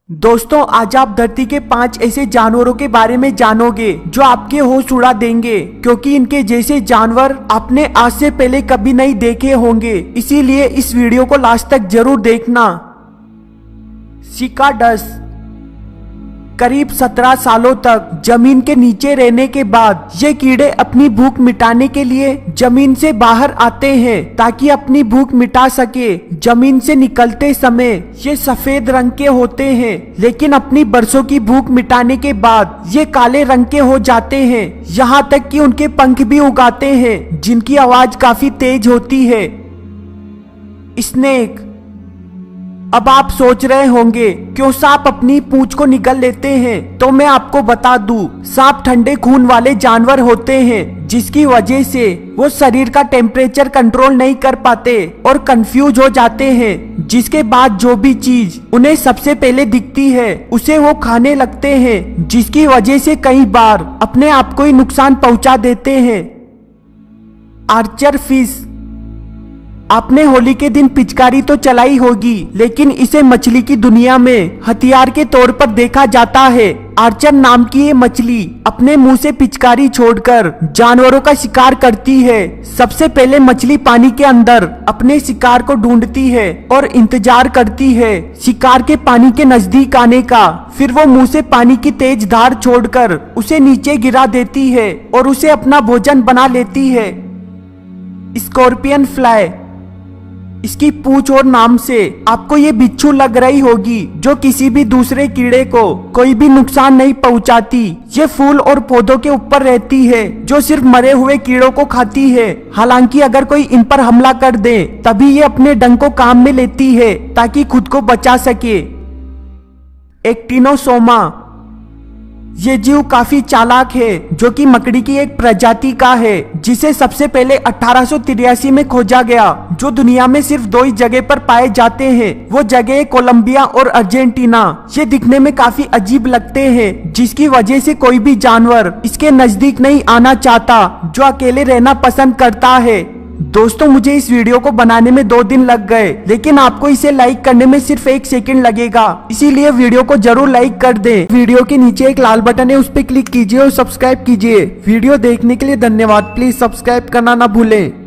दोस्तों, आज आप धरती के 5 ऐसे जानवरों के बारे में जानोगे जो आपके होश उड़ा देंगे, क्योंकि इनके जैसे जानवर आपने आज से पहले कभी नहीं देखे होंगे। इसीलिए इस वीडियो को लास्ट तक जरूर देखना। सिकाडस करीब 17 सालों तक जमीन के नीचे रहने के बाद ये कीड़े अपनी भूख मिटाने के लिए जमीन से बाहर आते हैं ताकि अपनी भूख मिटा सके। जमीन से निकलते समय ये सफेद रंग के होते हैं, लेकिन अपनी बरसों की भूख मिटाने के बाद ये काले रंग के हो जाते हैं। यहाँ तक कि उनके पंख भी उगाते हैं जिनकी आवाज काफी तेज होती है। स्नेक। अब आप सोच रहे होंगे क्यों सांप अपनी पूंछ को निगल लेते हैं, तो मैं आपको बता दूं, सांप ठंडे खून वाले जानवर होते हैं, जिसकी वजह से वो शरीर का टेम्परेचर कंट्रोल नहीं कर पाते और कंफ्यूज हो जाते हैं, जिसके बाद जो भी चीज उन्हें सबसे पहले दिखती है उसे वो खाने लगते हैं, जिसकी वजह से कई बार अपने आप को ही नुकसान पहुंचा देते हैं। Archer fish. आपने होली के दिन पिचकारी तो चलाई होगी, लेकिन इसे मछली की दुनिया में हथियार के तौर पर देखा जाता है। आर्चर नाम की ये मछली अपने मुंह से पिचकारी छोड़कर जानवरों का शिकार करती है। सबसे पहले मछली पानी के अंदर अपने शिकार को ढूंढती है और इंतजार करती है शिकार के पानी के नजदीक आने का। फिर वो मुंह से पानी की तेज धार छोड़कर उसे नीचे गिरा देती है और उसे अपना भोजन बना लेती है। Scorpion fly. इसकी पूंछ और नाम से आपको ये बिच्छू लग रही होगी, जो किसी भी दूसरे कीड़े को कोई भी नुकसान नहीं पहुंचाती। ये फूल और पौधों के ऊपर रहती है, जो सिर्फ मरे हुए कीड़ों को खाती है। हालांकि अगर कोई इन पर हमला कर दे तभी ये अपने डंक को काम में लेती है ताकि खुद को बचा सके। एक्टिनोसोमा। ये जीव काफी चालाक है, जो कि मकड़ी की एक प्रजाति का है, जिसे सबसे पहले 1883 में खोजा गया। जो दुनिया में सिर्फ 2 ही जगह पर पाए जाते हैं, वो जगह कोलंबिया और अर्जेंटीना। ये दिखने में काफी अजीब लगते हैं, जिसकी वजह से कोई भी जानवर इसके नजदीक नहीं आना चाहता, जो अकेले रहना पसंद करता है। दोस्तों, मुझे इस वीडियो को बनाने में 2 दिन लग गए, लेकिन आपको इसे लाइक करने में सिर्फ 1 सेकंड लगेगा, इसीलिए वीडियो को जरूर लाइक कर दें। वीडियो के नीचे एक लाल बटन है, उस पर क्लिक कीजिए और सब्सक्राइब कीजिए। वीडियो देखने के लिए धन्यवाद। प्लीज सब्सक्राइब करना ना भूलें।